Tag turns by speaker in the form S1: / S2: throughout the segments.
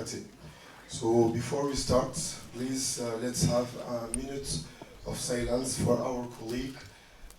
S1: Liberté. So before we start, please let's have a minute of silence for our colleague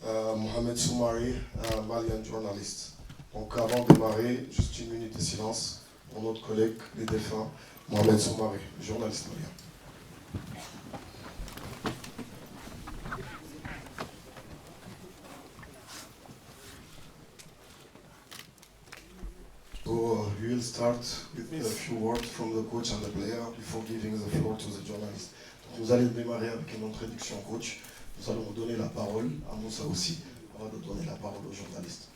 S1: Mohamed Soumari, Malian journalist. Donc avant de démarrer, juste une minute de silence pour notre collègue, les défunts, Mohamed Soumari, journaliste malien. So we will start with a few words from the coach and the player before giving the floor to the journalist. Donc nous allons démarrer avec une introduction coach. Nous allons donner la parole à Moussa aussi, avant de donner la parole au journaliste.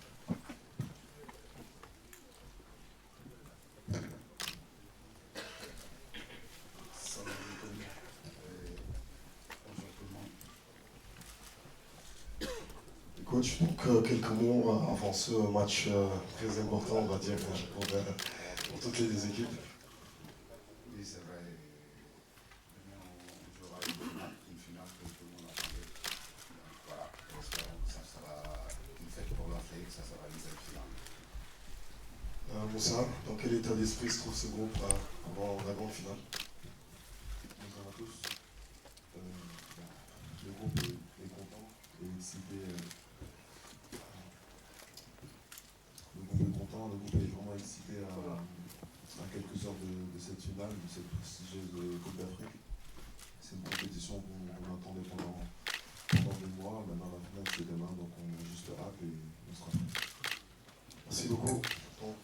S1: Coach, donc quelques mots avant ce match très important, on va dire, pour toutes les deux équipes.
S2: Oui, c'est vrai. Demain, on jouera une finale que tout le monde attendait. Donc voilà, j'espère que ça sera une fête pour l'Afrique, ça sera une belle finale.
S1: Moussa, dans quel état d'esprit se trouve ce groupe avant la grande finale?
S3: Bonjour à tous. Le groupe est content et excité. Le groupe est content, le groupe est vraiment excité à quelques heures de cette finale, de cette prestigieuse Coupe d'Afrique. C'est une compétition qu'on attendait pendant 2 mois. Maintenant, la finale, c'est demain, donc on a juste hâte et on sera prêt.
S1: Merci beaucoup. Donc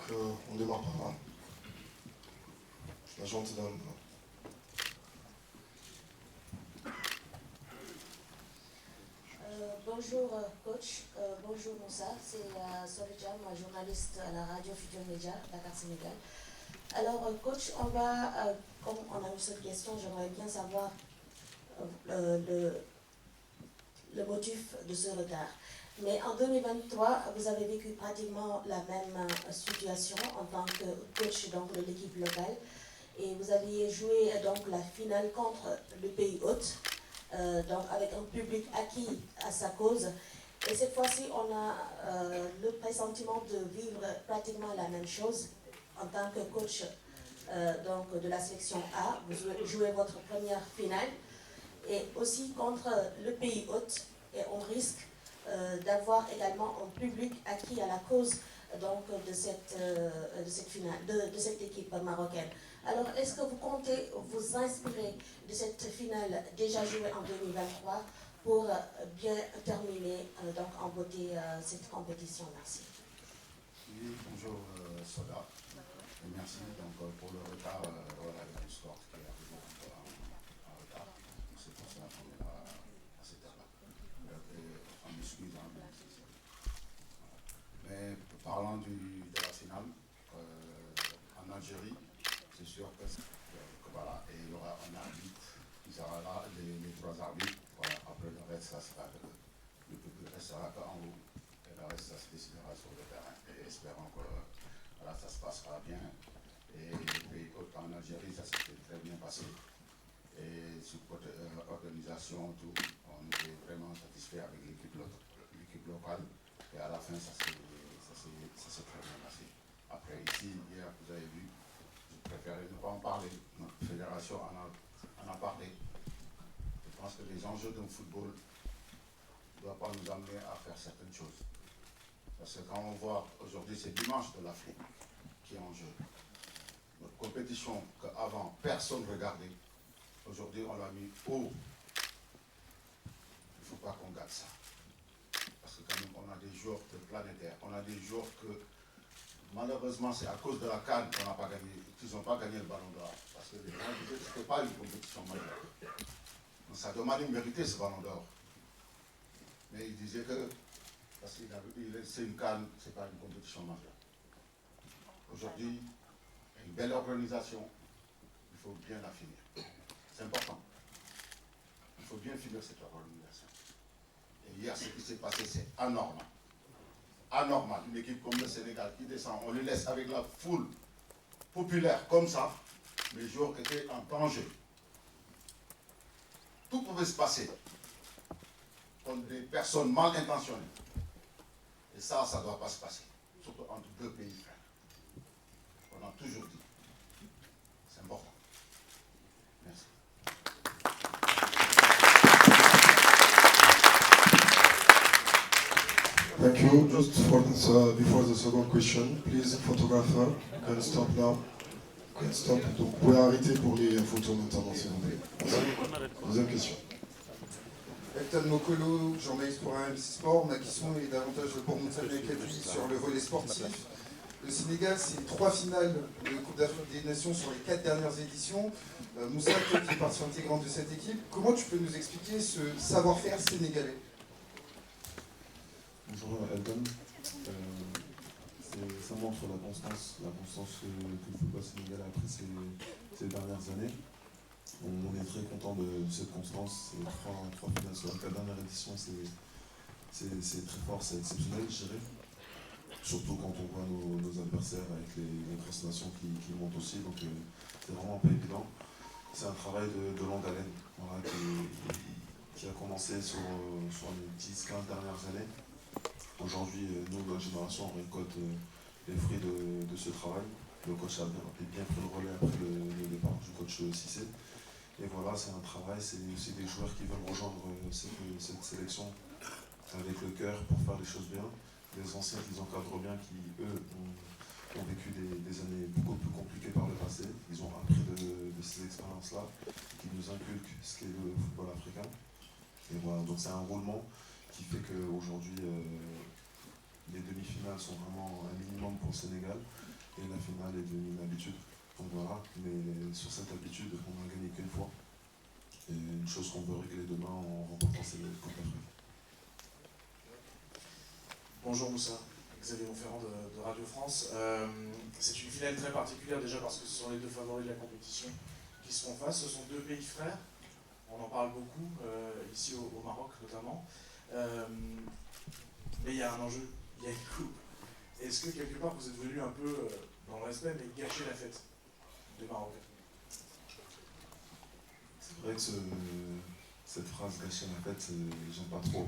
S1: on démarre par là. La gentille dame.
S4: Bonjour coach, bonjour Moussa, c'est Soledjam, journaliste à la radio Futur Média, Dakar Sénégal. Alors coach, comme on a eu cette question, j'aimerais bien savoir le motif de ce retard. Mais en 2023, vous avez vécu pratiquement la même situation en tant que coach donc, de l'équipe locale. Et vous aviez joué donc la finale contre le pays hôte, donc avec un public acquis à sa cause. Et cette fois-ci, on a le pressentiment de vivre pratiquement la même chose en tant que coach donc, de la sélection A. Vous jouez votre première finale et aussi contre le pays hôte. Et on risque d'avoir également un public acquis à la cause donc, de cette finale, de cette équipe marocaine. Alors, est-ce que vous comptez vous inspirer de cette finale déjà jouée en 2023 pour bien terminer donc, en beauté cette compétition? Merci.
S2: Oui, bonjour Soda. Et merci donc, pour le retard. Voilà, il y a une score qui est arrivé en retard. C'est pour ça qu'on est à cette heure-là. On m'excuse, hein, mais parlant de la finale en Algérie, c'est sûr que voilà, et il y aura un arbitre, il sera là, les 3 arbitres, voilà, après le reste, ça sera le public restera qu'en haut, et le reste, ça se décidera sur le terrain, et espérons que voilà, ça se passera bien, et puis en Algérie, ça s'est très bien passé, et sur côté organisation, tout, on était vraiment satisfait avec l'équipe locale, et à la fin, ça s'est très bien passé. Après, ici, hier, vous avez vu, je préférais ne pas en parler. Notre fédération en a parlé. Je pense que les enjeux d'un football ne doivent pas nous amener à faire certaines choses. Parce que quand on voit, aujourd'hui, c'est dimanche de l'Afrique qui est en jeu. Notre compétition qu'avant, personne ne regardait. Aujourd'hui, on l'a mis haut. Il ne faut pas qu'on gâte ça. Parce que quand même, on a des joueurs planétaires. On a des joueurs que malheureusement, c'est à cause de la CAN qu'on n'a pas gagné, qu'ils n'ont pas gagné le ballon d'or. Parce que les gens disaient que ce n'était pas une compétition majeure. Donc ça demandait mériter ce ballon d'or. Mais ils disaient que, parce que c'est une CAN, ce n'est pas une compétition majeure. Aujourd'hui, il y a une belle organisation, il faut bien la finir. C'est important. Il faut bien finir cette organisation. Et hier, ce qui s'est passé, c'est anormal. Anormal, une équipe comme le Sénégal qui descend, on le laisse avec la foule populaire comme ça, les joueurs étaient en danger. Tout pouvait se passer contre des personnes mal intentionnées. Et ça ne doit pas se passer, surtout entre 2 pays frères. On a toujours dit, c'est important.
S1: Just before the second question, please, photographer, you can stop now. You can stop. Donc, vous pouvez arrêter pour les photos maintenant, s'il vous plaît. Deuxième question.
S5: Elton Mokolo, journaliste pour AMC Sport. Ma question est davantage pour Moussa Mekati sur le volet sportif. Le Sénégal, c'est 3 finales de Coupe d'Afrique des Nations sur les 4 dernières éditions. Moussa, toi qui es partie intégrante de cette équipe, comment tu peux nous expliquer ce savoir-faire sénégalais?
S3: Bonjour Elton. Ça montre la constance que le football sénégalais a pris ces dernières années. On est très content de cette constance. Ces 3 finales sur la 4 dernières éditions, c'est très fort, c'est exceptionnel, je dirais. Surtout quand on voit nos adversaires avec les grosses nations qui montent aussi. Donc c'est vraiment pas évident. C'est un travail de longue haleine, voilà, qui a commencé sur les 10-15 dernières années. Aujourd'hui, nous, notre génération, on récolte les fruits de ce travail. Le coach a bien pris le relais après le départ du coach Cissé. Et voilà, c'est un travail, c'est aussi des joueurs qui veulent rejoindre cette sélection avec le cœur pour faire les choses bien. Les anciens qui encadrent bien, qui eux ont vécu des années beaucoup plus compliquées par le passé. Ils ont appris de ces expériences-là, qui nous inculquent ce qu'est le football africain. Et voilà, donc c'est un roulement qui fait qu'aujourd'hui, les demi-finales sont vraiment un minimum pour le Sénégal et la finale est devenue une habitude. Donc voilà, mais sur cette habitude, on n'a gagné qu'une fois. Et une chose qu'on veut régler demain en remportant cette Coupe d'Afrique.
S6: Bonjour Moussa, Xavier Monferrand de Radio France. C'est une finale très particulière déjà parce que ce sont les 2 favoris de la compétition qui se font face. Ce sont 2 pays frères, on en parle beaucoup, ici au Maroc notamment. Mais il y a un enjeu, il y a une coupe. Est-ce que quelque part vous êtes venu un peu dans le respect mais gâcher la fête des Marocains?
S3: C'est vrai que cette phrase gâcher la fête, j'aime pas trop.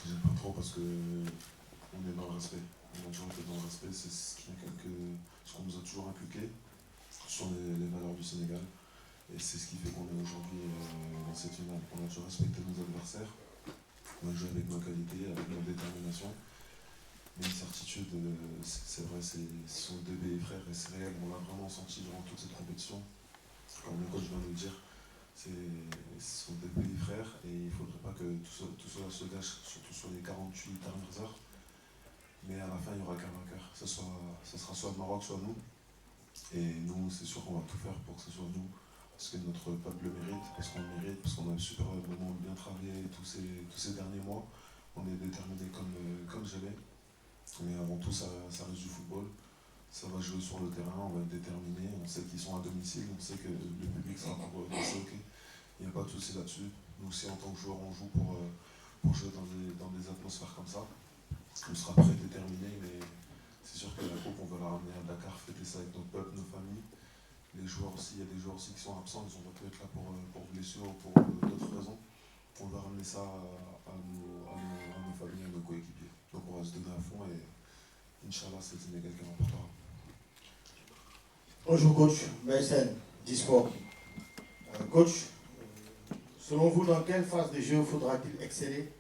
S3: J'aime pas trop parce que on est dans le respect. On a toujours été dans le respect, c'est ce qu'on nous a toujours inculqué sur les valeurs du Sénégal. Et c'est ce qui fait qu'on est aujourd'hui dans cette finale. On a toujours respecté nos adversaires, on a joué avec nos qualités, avec notre détermination. Mais une certitude, c'est vrai, ce sont 2 pays frères et c'est réel. On l'a vraiment senti durant toute cette compétition. Comme le coach vient de le dire, ce sont 2 pays frères et il ne faudrait pas que tout cela se gâche, surtout sur les 48 dernières heures. Mais à la fin, il n'y aura qu'un vainqueur. Ce sera soit le Maroc, soit nous. Et nous, c'est sûr qu'on va tout faire pour que ce soit nous. Parce que notre peuple le mérite, parce qu'on le mérite, parce qu'on a vraiment bien travaillé tous ces derniers mois. On est déterminés comme jamais. Mais avant tout, ça reste du football. Ça va jouer sur le terrain, on va être déterminés. On sait qu'ils sont à domicile, on sait que le public sera pour c'est ok. Il n'y a pas de souci là-dessus. Nous aussi, en tant que joueurs, on joue pour jouer dans des atmosphères comme ça. On sera prêt, déterminé, mais c'est sûr que la coupe, on va la ramener à Dakar, fêter ça avec notre peuple, nos familles. Les joueurs aussi, il y a des joueurs aussi qui sont absents, ils ont pas pu être là pour blessure ou pour d'autres raisons. On va ramener ça à nos familles, à nos coéquipiers. Donc on va se donner à fond et Inch'Allah, c'est le Sénégal qui remportera.
S7: Bonjour coach, Maïsen, Disport. Coach, selon vous, dans quelle phase de jeu faudra-t-il exceller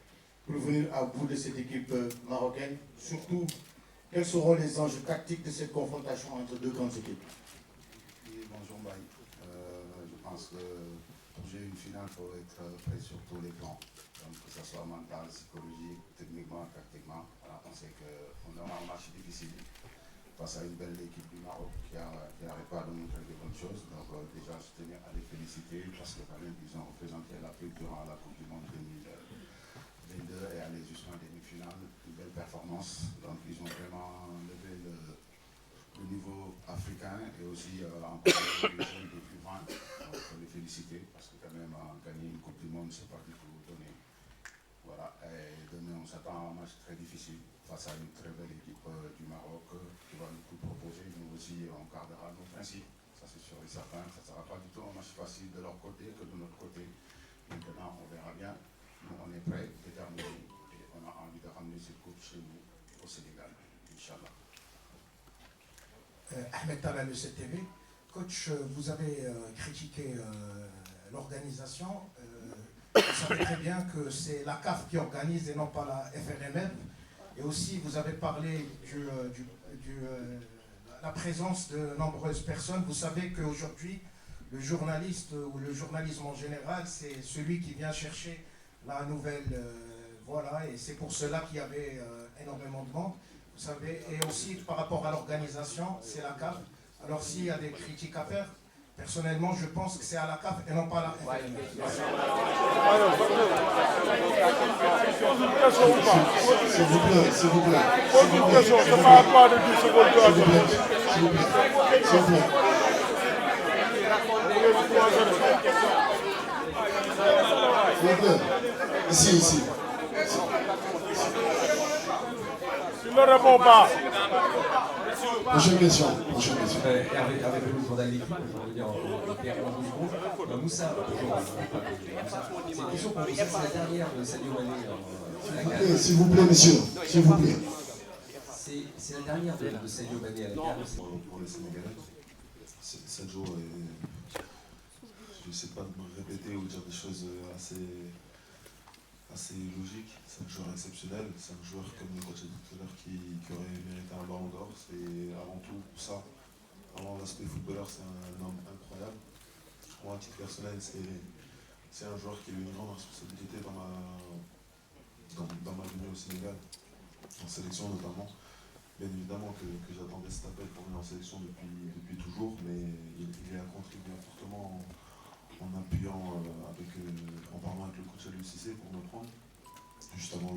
S7: pour venir à bout de cette équipe marocaine? Surtout, quels seront les enjeux tactiques de cette confrontation entre 2 grandes équipes?
S2: Oui, bonjour Mbaye. Je pense que j'ai une finale pour être prêt sur tous les plans. Donc que ce soit mental, psychologique, techniquement, tactiquement. Voilà, on sait qu'on aura un match difficile face à une belle équipe du Maroc qui n'arrête pas de montrer de bonnes choses. Donc déjà, je tenais à les féliciter parce que quand même, ils ont représenté l'Afrique durant la Coupe du Monde 2022 et aller jusqu'en demi-finale. Une belle performance. Donc ils ont vraiment levé le niveau africain et aussi encouragé les jeunes de plus grands. Donc il faut les féliciter parce que quand même, gagner une Coupe du Monde, c'est pas du tout donné. Voilà, et demain on s'attend à un match très difficile face à une très belle équipe du Maroc qui va nous tout proposer. Nous aussi, on gardera nos principes, ça c'est sûr et certain. Ça ne sera pas du tout un match facile de leur côté que de notre côté. Maintenant, on verra bien. Nous, on est prêts, déterminés et on a envie de ramener cette coupe chez nous au Sénégal, Inch'Allah.
S8: Ahmed Talal de CTV. Coach, vous avez critiqué l'organisation. Vous savez très bien que c'est la CAF qui organise et non pas la FRMF. Et aussi, vous avez parlé la présence de nombreuses personnes. Vous savez qu'aujourd'hui, le journaliste ou le journalisme en général, c'est celui qui vient chercher la nouvelle. Voilà, et c'est pour cela qu'il y avait énormément de monde. Vous savez, et aussi par rapport à l'organisation, c'est la CAF. Alors s'il y a des critiques à faire, personnellement, je pense que c'est à la CAF et non pas à la FFM.
S3: S'il vous plaît, s'il vous plaît.
S9: Pose une question, je ne parle pas de 10 secondes.
S3: S'il vous plaît, s'il vous plaît. S'il vous plaît. Ici, ici.
S9: Il ne répond pas.
S3: Prochaine question. Prochaine question.
S10: Avec le mouvement d'équipe, aujourd'hui en permanence du groupe. Moussa, bonjour. C'est une question pour vous. C'est la dernière de Sadio Mané.
S3: S'il vous plaît, monsieur. S'il vous plaît.
S10: C'est la dernière de Sadio Mané à la CAN.
S3: Pour les Sénégalais, 7 jours et je ne sais pas de me répéter ou dire des choses assez logiques. C'est un joueur exceptionnel, c'est un joueur, comme le coach a dit tout à l'heure, qui aurait mérité un ballon d'or. C'est avant tout pour ça. Avant l'aspect footballeur, c'est un homme incroyable. Moi, à titre personnel, c'est un joueur qui a eu une grande responsabilité dans ma venue au Sénégal, en sélection notamment. Bien évidemment que j'attendais cet appel pour venir en sélection depuis toujours, mais il a contribué fortement en appuyant, en parlant avec le coach Aliou Cissé pour me prendre, juste avant